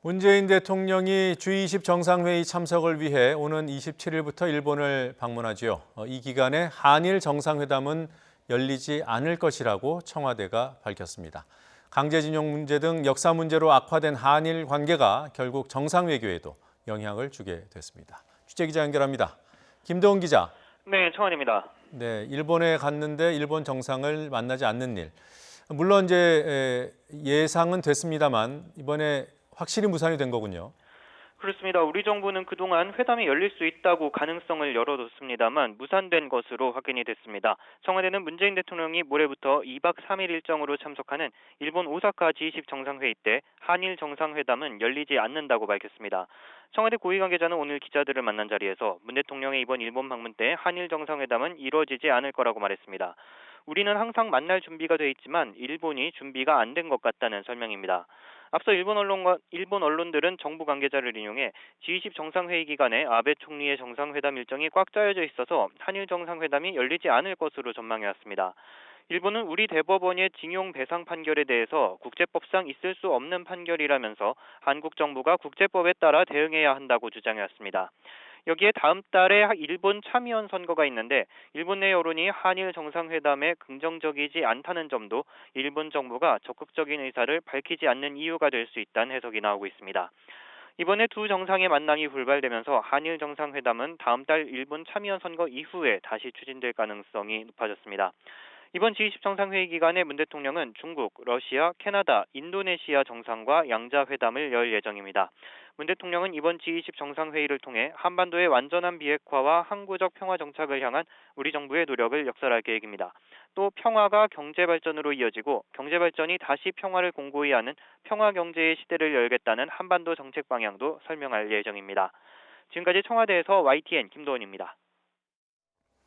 문재인 대통령이 G20 정상회의 참석을 위해 오는 27일부터 일본을 방문하지요. 이 기간에 한일 정상회담은 열리지 않을 것이라고 청와대가 밝혔습니다. 강제징용 문제 등 역사 문제로 악화된 한일 관계가 결국 정상외교에도 영향을 주게 됐습니다. 취재기자 연결합니다. 김도훈 기자. 네, 청원입니다. 네, 일본에 갔는데 일본 정상을 만나지 않는 일. 물론 이제 예상은 됐습니다만 이번에 확실히 무산이 된 거군요. 그렇습니다. 우리 정부는 그동안 회담이 열릴 수 있다고 가능성을 열어뒀습니다만 무산된 것으로 확인이 됐습니다. 청와대는 문재인 대통령이 모레부터 2박 3일 일정으로 참석하는 일본 오사카 G20 정상회의 때 한일 정상회담은 열리지 않는다고 밝혔습니다. 청와대 고위 관계자는 오늘 기자들을 만난 자리에서 문 대통령의 이번 일본 방문 때 한일 정상회담은 이루어지지 않을 거라고 말했습니다. 우리는 항상 만날 준비가 돼 있지만 일본이 준비가 안 된 것 같다는 설명입니다. 앞서 일본 언론들은 정부 관계자를 인용해 G20 정상회의 기간에 아베 총리의 정상회담 일정이 꽉 짜여져 있어서 한일 정상회담이 열리지 않을 것으로 전망해왔습니다. 일본은 우리 대법원의 징용 배상 판결에 대해서 국제법상 있을 수 없는 판결이라면서 한국 정부가 국제법에 따라 대응해야 한다고 주장해왔습니다. 여기에 다음 달에 일본 참의원 선거가 있는데 일본 내 여론이 한일 정상회담에 긍정적이지 않다는 점도 일본 정부가 적극적인 의사를 밝히지 않는 이유가 될 수 있다는 해석이 나오고 있습니다. 이번에 두 정상의 만남이 불발되면서 한일 정상회담은 다음 달 일본 참의원 선거 이후에 다시 추진될 가능성이 높아졌습니다. 이번 G20 정상회의 기간에 문 대통령은 중국, 러시아, 캐나다, 인도네시아 정상과 양자회담을 열 예정입니다. 문 대통령은 이번 G20 정상회의를 통해 한반도의 완전한 비핵화와 항구적 평화 정착을 향한 우리 정부의 노력을 역설할 계획입니다. 또 평화가 경제 발전으로 이어지고 경제 발전이 다시 평화를 공고히 하는 평화 경제의 시대를 열겠다는 한반도 정책 방향도 설명할 예정입니다. 지금까지 청와대에서 YTN 김도원입니다.